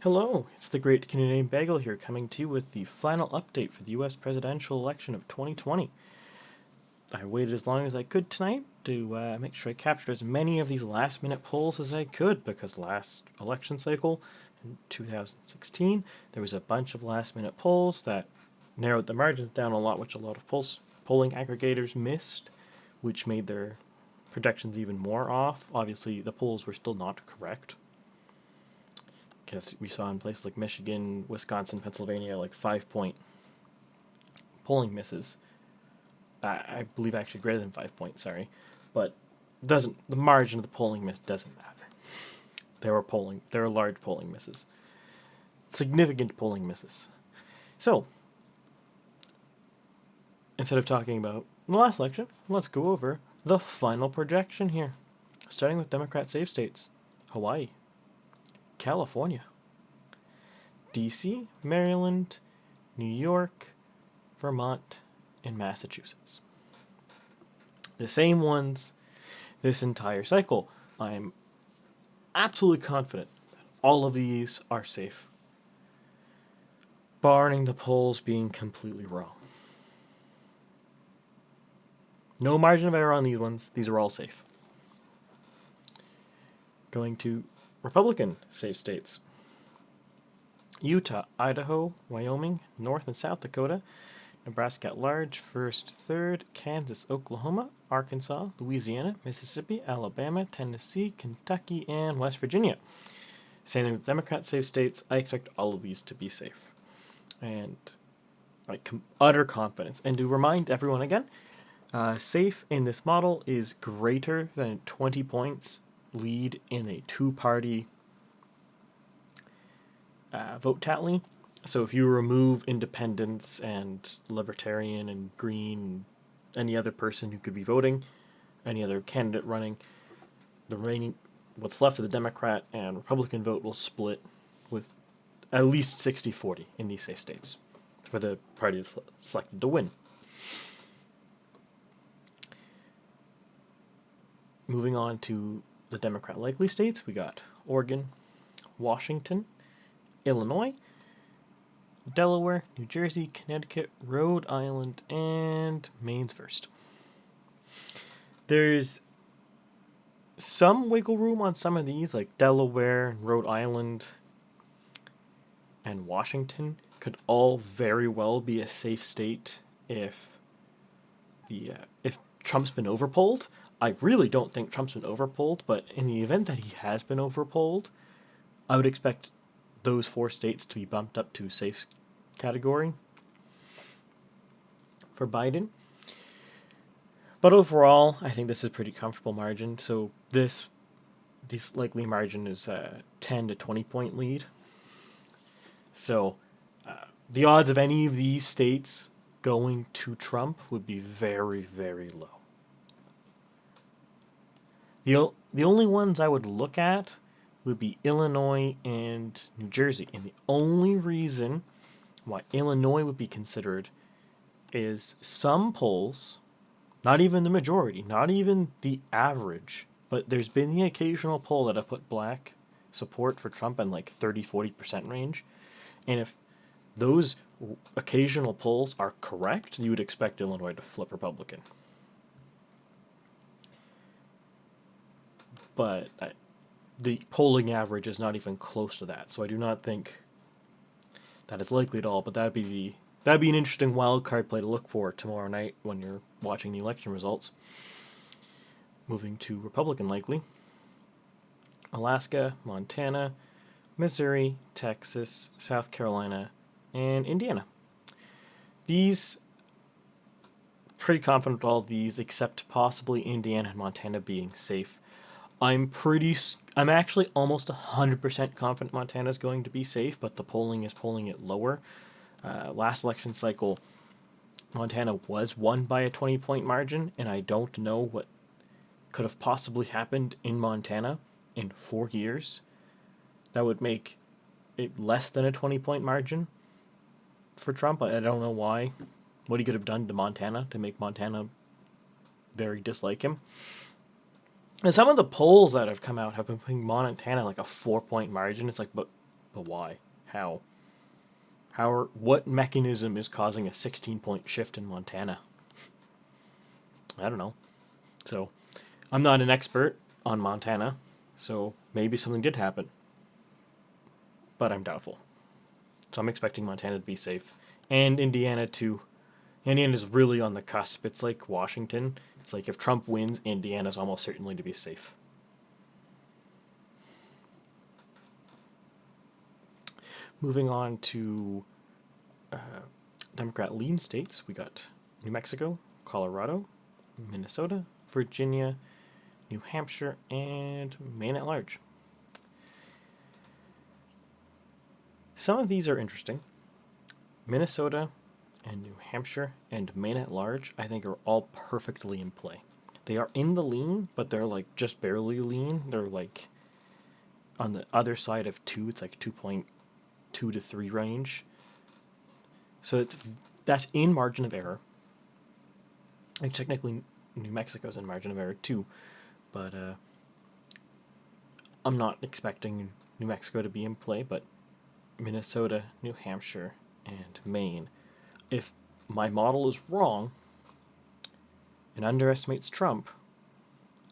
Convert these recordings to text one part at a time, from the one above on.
Hello, it's the Great Canadian Bagel here, coming to you with the final update for the U.S. presidential election of 2020. I waited as long as I could tonight to make sure I captured as many of these last-minute polls as I could, because last election cycle, in 2016, there was a bunch of last-minute polls that narrowed the margins down a lot, which a lot of polling aggregators missed, which made their projections even more off. Obviously, the polls were still not correct, because we saw in places like Michigan, Wisconsin, Pennsylvania, like 5-point polling misses. I believe actually greater than 5 points, sorry. But the margin of the polling miss doesn't matter. There are large polling misses. Significant polling misses. So, instead of talking about the last election, let's go over the final projection here. Starting with Democrat safe states. Hawaii, California, DC, Maryland, New York, Vermont, and Massachusetts. The same ones this entire cycle. I'm absolutely confident all of these are safe, barring the polls being completely wrong. No margin of error on these ones. These are all safe. Going to Republican safe states. Utah, Idaho, Wyoming, North and South Dakota, Nebraska at large, 1st, 3rd, Kansas, Oklahoma, Arkansas, Louisiana, Mississippi, Alabama, Tennessee, Kentucky, and West Virginia. Same with Democrat safe states. I expect all of these to be safe. And utter confidence. And to remind everyone again, safe in this model is greater than 20 points lead in a two-party vote tally. So if you remove independents and libertarian and green, any other person who could be voting, any other candidate running, what's left of the Democrat and Republican vote will split with at least 60-40 in these safe states for the party that's selected to win. Moving on to the Democrat likely states, we got Oregon, Washington, Illinois, Delaware, New Jersey, Connecticut, Rhode Island, and Maine's first. There's some wiggle room on some of these, like Delaware, Rhode Island, and Washington could all very well be a safe state if Trump's been overpolled. I really don't think Trump's been overpolled, but in the event that he has been overpolled, I would expect those 4 states to be bumped up to safe category for Biden. But overall, I think this is a pretty comfortable margin. So this likely margin is a 10 to 20 point lead. So the odds of any of these states going to Trump would be very, very low. The only ones I would look at would be Illinois and New Jersey. And the only reason why Illinois would be considered is some polls, not even the majority, not even the average, but there's been the occasional poll that have put black support for Trump in like 30-40% range. And if those occasional polls are correct, you would expect Illinois to flip Republican. But the polling average is not even close to that, so I do not think that is likely at all. But that'd be an interesting wild card play to look for tomorrow night when you're watching the election results. Moving to Republican likely. Alaska, Montana, Missouri, Texas, South Carolina, and Indiana. These, pretty confident with all of these, except possibly Indiana and Montana being safe. I'm actually almost 100% confident Montana's going to be safe, but the polling is polling it lower. Last election cycle, Montana was won by a 20-point margin, and I don't know what could have possibly happened in Montana in 4 years that would make it less than a 20-point margin for Trump. I don't know why. What he could have done to Montana to make Montana very dislike him. And some of the polls that have come out have been putting Montana like a 4-point margin. It's like, but But why? How? What mechanism is causing a 16-point shift in Montana? I don't know. So, I'm not an expert on Montana, so maybe something did happen. But I'm doubtful. So I'm expecting Montana to be safe. And Indiana too. Indiana's really on the cusp. It's like Washington. It's like if Trump wins, Indiana's almost certainly to be safe. Moving on to Democrat lean states, we got New Mexico, Colorado, Minnesota, Virginia, New Hampshire, and Maine at large. Some of these are interesting. Minnesota and New Hampshire and Maine at large, I think, are all perfectly in play. They are in the lean, but they're like just barely lean. They're like on the other side of 2. It's like 2.2 to 3 range. So that's in margin of error. And technically, New Mexico's in margin of error too, but I'm not expecting New Mexico to be in play, but Minnesota, New Hampshire, and Maine. If my model is wrong and underestimates Trump,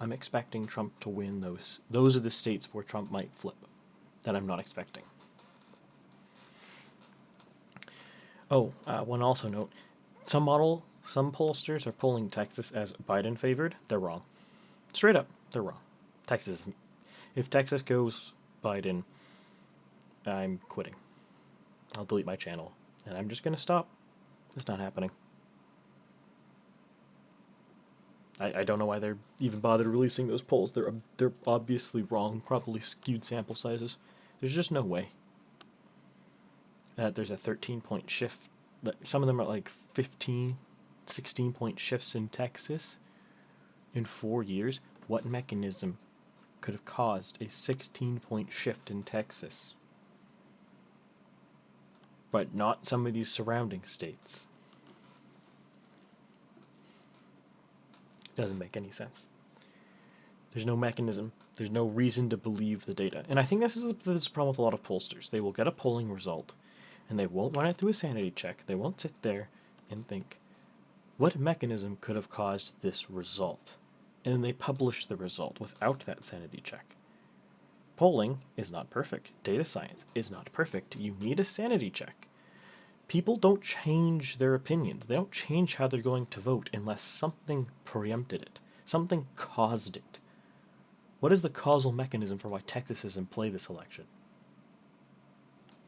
I'm expecting Trump to win those. Those are the states where Trump might flip that I'm not expecting. Oh, one also note, some pollsters are polling Texas as Biden favored. They're wrong. Straight up, they're wrong. If Texas goes Biden, I'm quitting. I'll delete my channel, and I'm just going to stop. It's not happening. I don't know why they're even bothered releasing those polls. They're obviously wrong, probably skewed sample sizes. There's just no way that there's a 13-point shift. Some of them are like 15, 16-point shifts in Texas in 4 years. What mechanism could have caused a 16-point shift in Texas? But not some of these surrounding states. Doesn't make any sense. There's no mechanism. There's no reason to believe the data. And I think this is a problem with a lot of pollsters. They will get a polling result, and they won't run it through a sanity check. They won't sit there and think, what mechanism could have caused this result? And then they publish the result without that sanity check. Polling is not perfect. Data science is not perfect. You need a sanity check. People don't change their opinions. They don't change how they're going to vote unless something preempted it. Something caused it. What is the causal mechanism for why Texas is in play this election?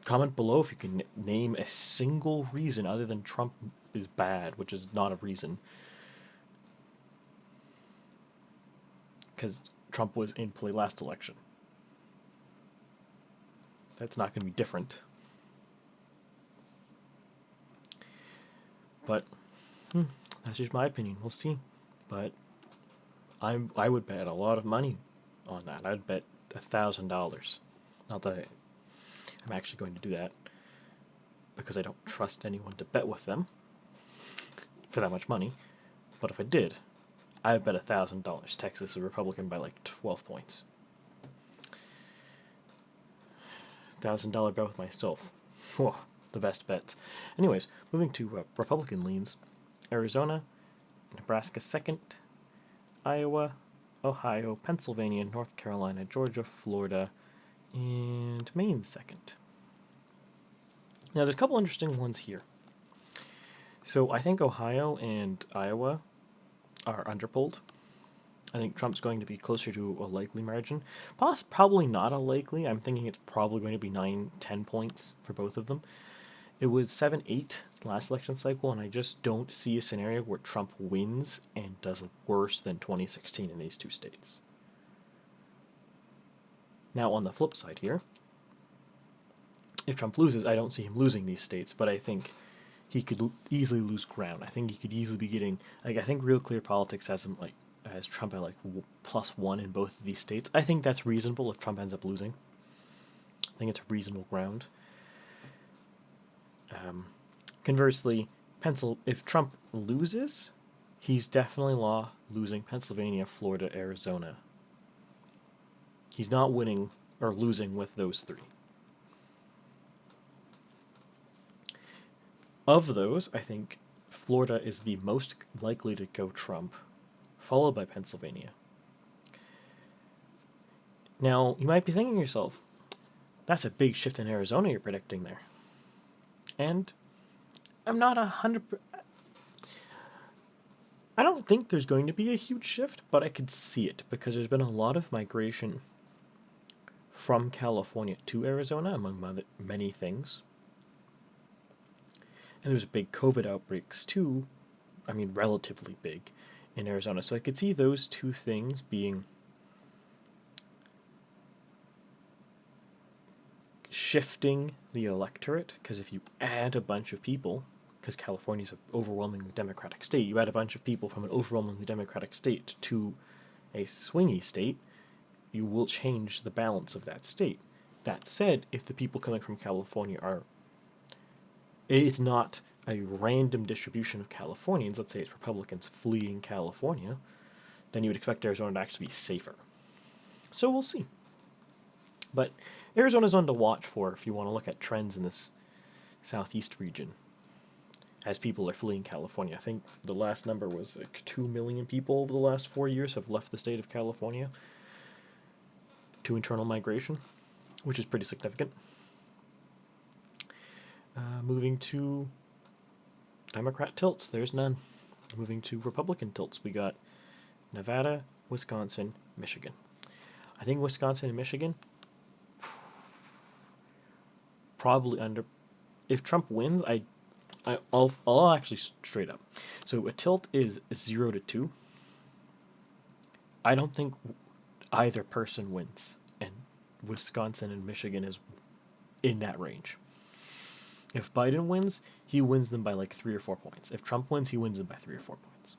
Comment below if you can name a single reason other than Trump is bad, which is not a reason. Because Trump was in play last election. That's not going to be different. But that's just my opinion. We'll see. But I would bet a lot of money on that. I'd bet $1,000. Not that I'm actually going to do that, because I don't trust anyone to bet with them for that much money. But if I did, I would bet $1,000 Texas is Republican by like 12 points. $1,000 bet with myself. Whoa, the best bets. Anyways, moving to Republican leans. Arizona, Nebraska second, Iowa, Ohio, Pennsylvania, North Carolina, Georgia, Florida, and Maine second. Now, there's a couple interesting ones here. So I think Ohio and Iowa are underpolled. I think Trump's going to be closer to a likely margin. Probably not a likely. I'm thinking it's probably going to be 9-10 points for both of them. It was 7-8 last election cycle, and I just don't see a scenario where Trump wins and does worse than 2016 in these two states. Now, on the flip side here, if Trump loses, I don't see him losing these states, but I think he could easily lose ground. I think he could easily be getting, I think Real Clear Politics has him as Trump at +1 in both of these states. I think that's reasonable if Trump ends up losing. I think it's reasonable ground. Conversely, if Trump loses, he's definitely losing Pennsylvania, Florida, Arizona. He's not winning or losing with those three. Of those, I think Florida is the most likely to go Trump, followed by Pennsylvania. Now, you might be thinking to yourself, that's a big shift in Arizona you're predicting there. And I'm not 100%. I don't think there's going to be a huge shift, but I could see it because there's been a lot of migration from California to Arizona, among many things. And there's big COVID outbreaks too, I mean relatively big, in Arizona. So I could see those two things being shifting the electorate, because if you add a bunch of people, because California's an overwhelmingly Democratic state, you add a bunch of people from an overwhelmingly Democratic state to a swingy state, you will change the balance of that state. That said, if the people coming from California are, it's not a random distribution of Californians, let's say it's Republicans fleeing California, then you would expect Arizona to actually be safer. So we'll see. But Arizona's one to watch for if you want to look at trends in this southeast region as people are fleeing California. I think the last number was like 2 million people over the last 4 years have left the state of California to internal migration, which is pretty significant. Moving to Democrat tilts, there's none. Moving to Republican tilts, we got Nevada, Wisconsin, Michigan. I think Wisconsin and Michigan probably under. If Trump wins, I'll actually straight up. So a tilt is 0 to 2. I don't think either person wins, and Wisconsin and Michigan is in that range. If Biden wins, he wins them by like 3 or 4 points. If Trump wins, he wins them by 3 or 4 points.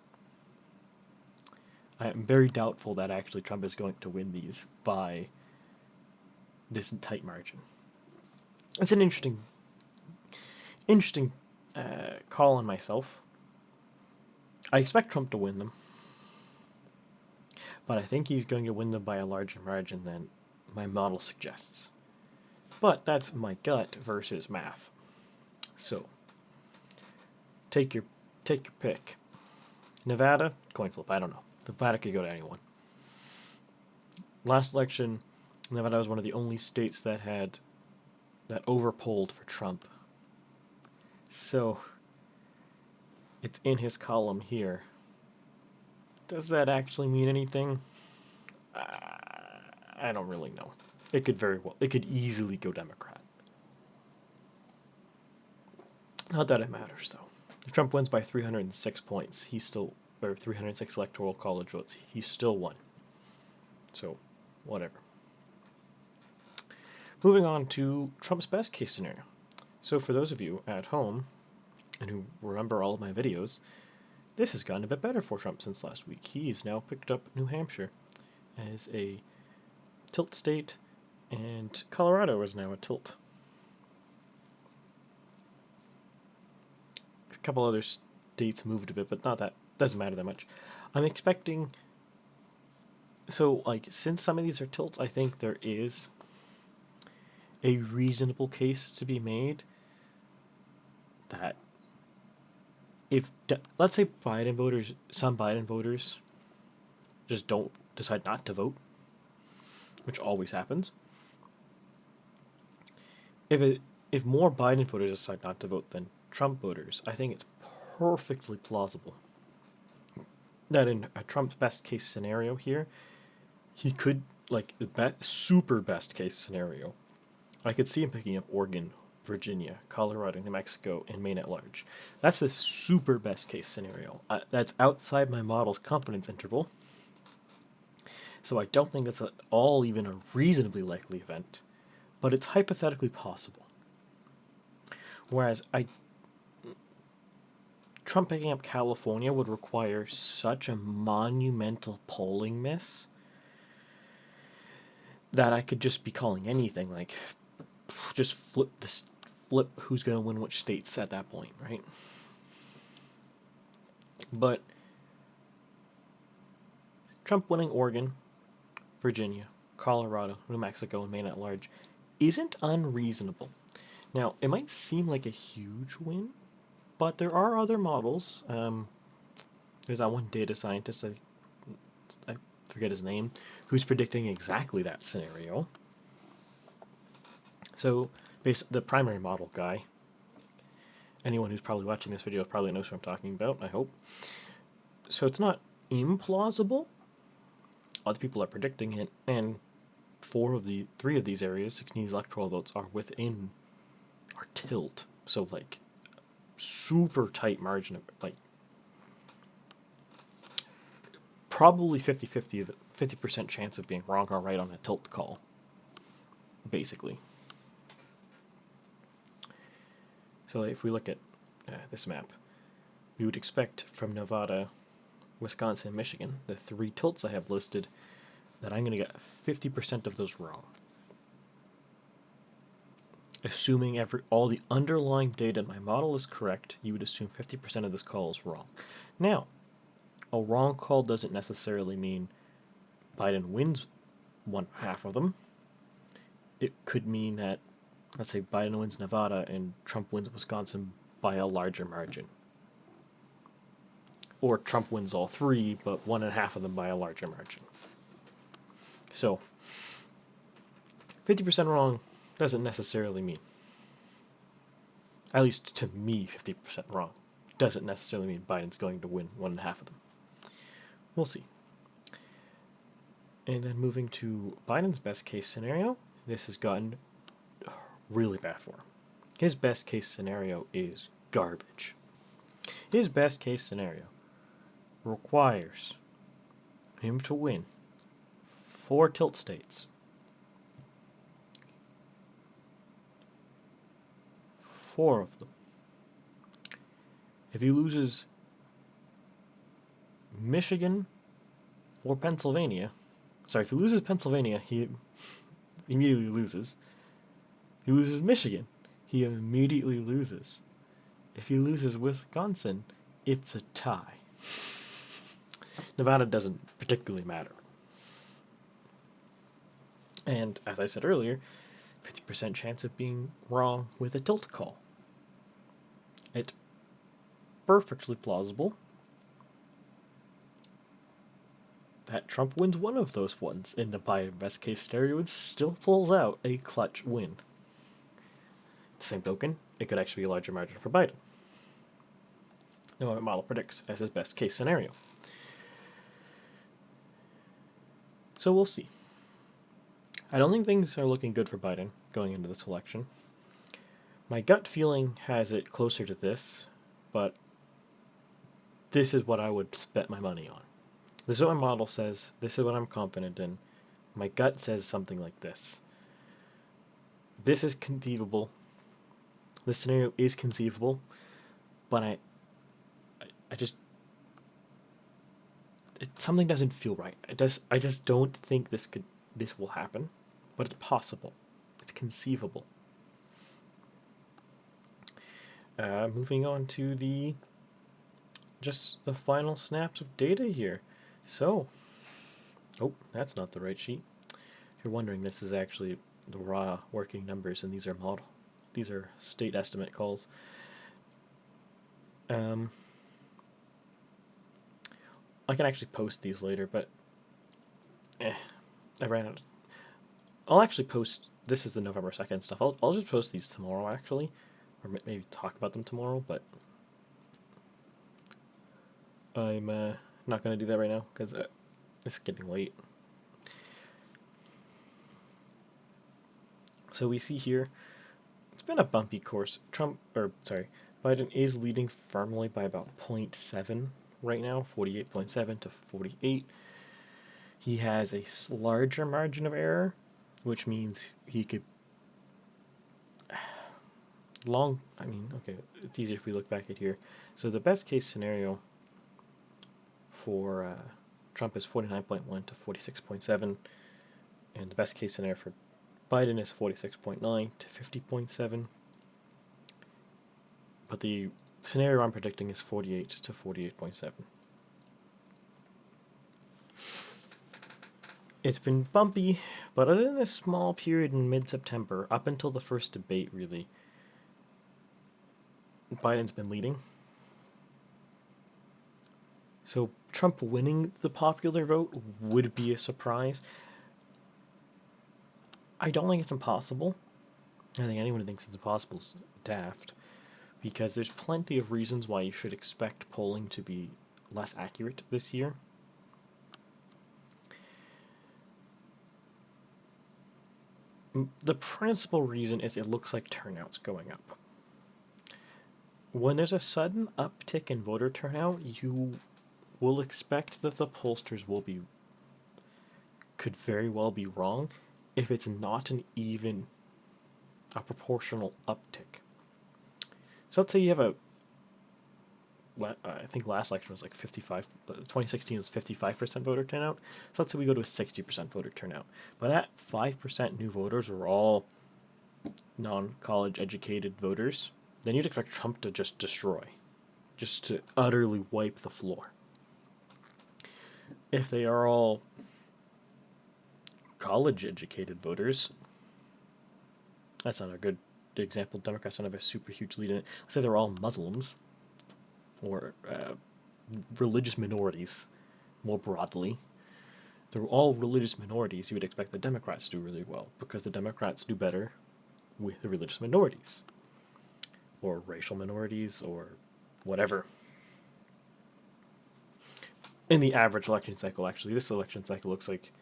I am very doubtful that actually Trump is going to win these by this tight margin. It's an interesting call on myself. I expect Trump to win them, but I think he's going to win them by a larger margin than my model suggests. But that's my gut versus math. So, take your pick. Nevada, coin flip, I don't know. Nevada could go to anyone. Last election, Nevada was one of the only states that overpolled for Trump. So, it's in his column here. Does that actually mean anything? I don't really know. It could easily go Democrat. Not that it matters, though. If Trump wins by 306 points, or 306 electoral college votes, he still won. So, whatever. Moving on to Trump's best case scenario. So for those of you at home, and who remember all of my videos, this has gotten a bit better for Trump since last week. He's now picked up New Hampshire as a tilt state, and Colorado is now a tilt. A couple other states moved a bit, but not that. Doesn't matter that much. I'm expecting. So, since some of these are tilts, I think there is a reasonable case to be made that let's say some Biden voters just decide not to vote, which always happens. If more Biden voters decide not to vote than Trump voters, I think it's perfectly plausible that in a Trump's best case scenario here, he could, the super best case scenario, I could see him picking up Oregon, Virginia, Colorado, New Mexico, and Maine at large. That's the super best case scenario. That's outside my model's confidence interval. So I don't think that's at all even a reasonably likely event, but it's hypothetically possible. Whereas Trump picking up California would require such a monumental polling miss that I could just be calling anything, just flip who's going to win which states at that point, right? But Trump winning Oregon, Virginia, Colorado, New Mexico, and Maine at large isn't unreasonable. Now, it might seem like a huge win, But there are other models. There's that one data scientist, I forget his name, who's predicting exactly that scenario. So, the primary model guy, anyone who's probably watching this video probably knows what I'm talking about, I hope. So it's not implausible. Other people are predicting it, and three of these areas, 16 electoral votes, are within our tilt. So, like, super tight margin of, like, probably 50% chance of being wrong or right on a tilt call, basically. So if we look at this map, we would expect from Nevada, Wisconsin, and Michigan, the three tilts I have listed, that I'm going to get 50% of those wrong. Assuming all the underlying data in my model is correct, you would assume 50% of this call is wrong. Now, a wrong call doesn't necessarily mean Biden wins one half of them. It could mean that, let's say, Biden wins Nevada and Trump wins Wisconsin by a larger margin. Or Trump wins all three, but one and a half of them by a larger margin. So, 50% wrong doesn't necessarily mean, at least to me, 50% wrong doesn't necessarily mean Biden's going to win one and a half of them. We'll see. And then moving to Biden's best case scenario, this has gotten really bad for him. His best case scenario is garbage. His best case scenario requires him to win 4 tilt states. 4 of them. If he loses Michigan or Pennsylvania, if he loses Pennsylvania, he immediately loses. If he loses Michigan, he immediately loses. If he loses Wisconsin, it's a tie. Nevada doesn't particularly matter. And as I said earlier, 50% chance of being wrong with a tilt call. It's perfectly plausible that Trump wins one of those ones in the Biden best case scenario and still pulls out a clutch win. The same token, it could actually be a larger margin for Biden. No other model predicts as his best case scenario. So we'll see. I don't think things are looking good for Biden going into this election. My gut feeling has it closer to this, but this is what I would bet my money on. This is what my model says. This is what I'm confident in. My gut says something like this. This is conceivable. This scenario is conceivable, but I just something doesn't feel right. I just don't think this will happen, but it's possible. It's conceivable. Moving on to the final snaps of data here. So, that's not the right sheet. If you're wondering, this is actually the raw working numbers, and these are state estimate calls. I can actually post these later, but I ran out. I'll actually post. This is the November 2nd stuff. I'll just post these tomorrow, actually, or maybe talk about them tomorrow. But I'm not going to do that right now because it's getting late. So we see here, it's been a bumpy course. Biden is leading firmly by about 0.7 right now, 48.7 to 48. He has a larger margin of error, which means he could it's easier if we look back at here. So the best case scenario for Trump is 49.1 to 46.7, and the best case scenario for Biden is 46.9 to 50.7. But the scenario I'm predicting is 48 to 48.7. It's been bumpy, but other than this small period in mid-September, up until the first debate, really, Biden's been leading. So Trump winning the popular vote would be a surprise. I don't think it's impossible. I think anyone who thinks it's impossible is daft, because there's plenty of reasons why you should expect polling to be less accurate this year. The principal reason is it looks like turnout's going up. When there's a sudden uptick in voter turnout, you will expect that the pollsters could very well be wrong if it's not a proportional uptick. So let's say you have I think last election was like 2016 was 55% voter turnout. So let's say we go to a 60% voter turnout. But that 5% new voters are all non-college educated voters. Then you'd expect Trump to just destroy, just to utterly wipe the floor. If they are all college educated voters, that's not a good example. Democrats don't have a super huge lead in it. Let's say they're all Muslims or religious minorities more broadly. They're all religious minorities. You would expect the Democrats to do really well because the Democrats do better with the religious minorities or racial minorities or whatever. In the average election cycle, actually, this election cycle looks like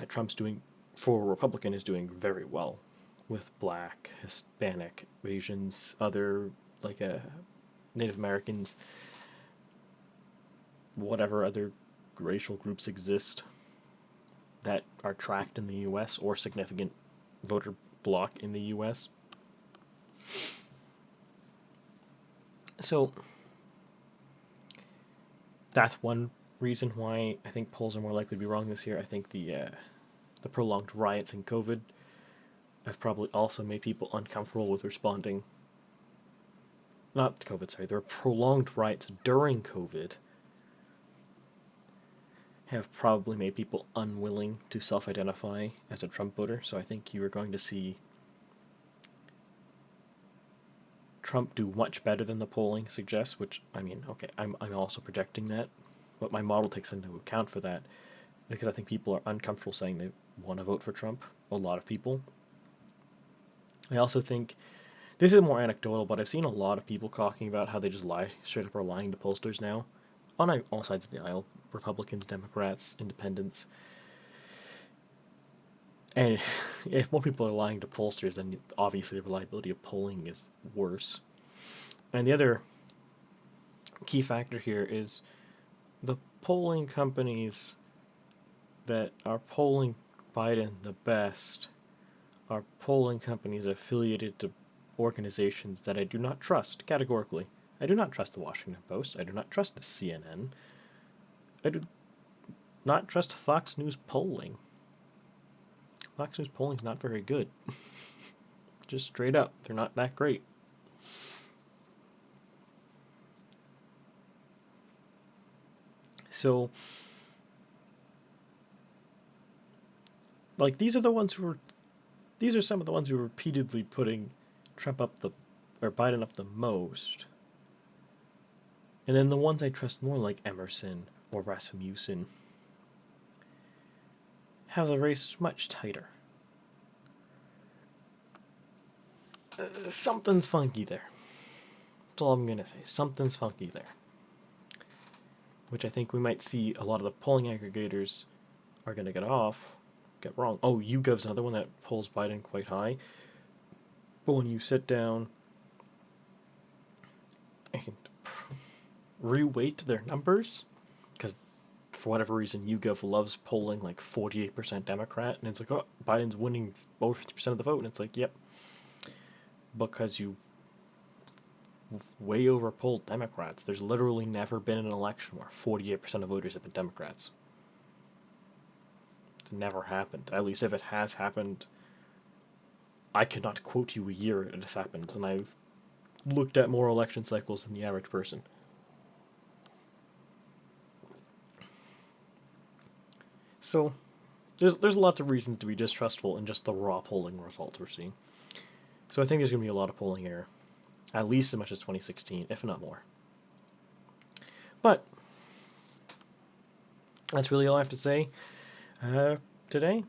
Trump's doing, for a Republican, is doing very well with Black, Hispanic, Asians, other, like Native Americans, whatever other racial groups exist that are tracked in the U.S. or significant voter bloc in the U.S. So that's one reason why I think polls are more likely to be wrong this year. I think the prolonged riots and COVID have probably also made people uncomfortable with responding. Not COVID, sorry. There were prolonged riots during COVID have probably made people unwilling to self-identify as a Trump voter. So I think you are going to see Trump do much better than the polling suggests, which, I mean, okay, I'm also projecting that, but my model takes into account for that because I think people are uncomfortable saying they want to vote for Trump, a lot of people. I also think, this is more anecdotal, but I've seen a lot of people talking about how they just straight up are lying to pollsters now, on all sides of the aisle, Republicans, Democrats, Independents. And if more people are lying to pollsters, then obviously the reliability of polling is worse. And the other key factor here is the polling companies that are polling Biden the best are polling companies affiliated to organizations that I do not trust categorically. I do not trust the Washington Post. I do not trust CNN. I do not trust Fox News polling. Fox News polling is not very good. Just straight up, they're not that great. So, like, these are some of the ones who are repeatedly putting Biden up the most. And then the ones I trust more, like Emerson or Rasmussen, have the race much tighter. Something's funky there. That's all I'm going to say. Something's funky there. Which I think we might see a lot of the polling aggregators are going to get wrong. Oh, YouGov's another one that polls Biden quite high. But when you sit down and reweight their numbers, because for whatever reason YouGov loves polling like 48% Democrat, and it's like, oh, Biden's winning over 50% of the vote, and it's like, yep, because you way over polled Democrats. There's literally never been an election where 48% of voters have been Democrats. It's never happened. At least if it has happened, I cannot quote you a year it has happened, and I've looked at more election cycles than the average person. So, there's lots of reasons to be distrustful in just the raw polling results we're seeing. So I think there's going to be a lot of polling error, at least as much as 2016, if not more. But that's really all I have to say today.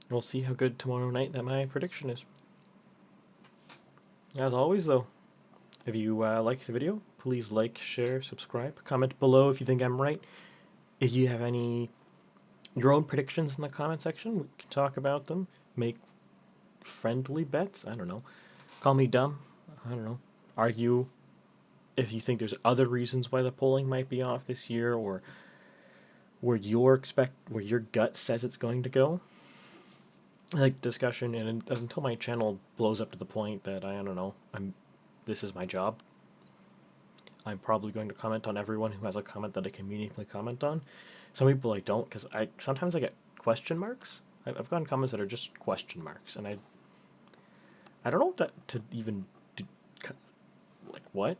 We'll see how good tomorrow night that my prediction is. As always, though, if you liked the video, please like, share, subscribe, comment below if you think I'm right. If you have your own predictions in the comment section, we can talk about them. Make friendly bets. I don't know. Call me dumb. I don't know. Argue if you think there's other reasons why the polling might be off this year, or where your gut says it's going to go. I like discussion, and until my channel blows up to the point that I don't know, this is my job. I'm probably going to comment on everyone who has a comment that I can meaningfully comment on. Some people I don't, because sometimes I get question marks. I've gotten comments that are just question marks, and I don't know what that to even do. Like what?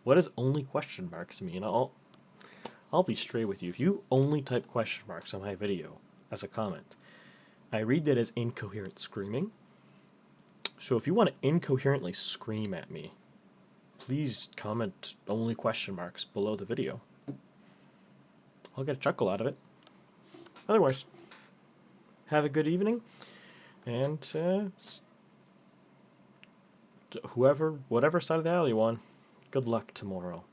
What does only question marks mean? I'll be straight with you. If you only type question marks on my video as a comment, I read that as incoherent screaming. So if you want to incoherently scream at me, please comment only question marks below the video. I'll get a chuckle out of it. Otherwise, have a good evening, and whatever side of the aisle you on, good luck tomorrow.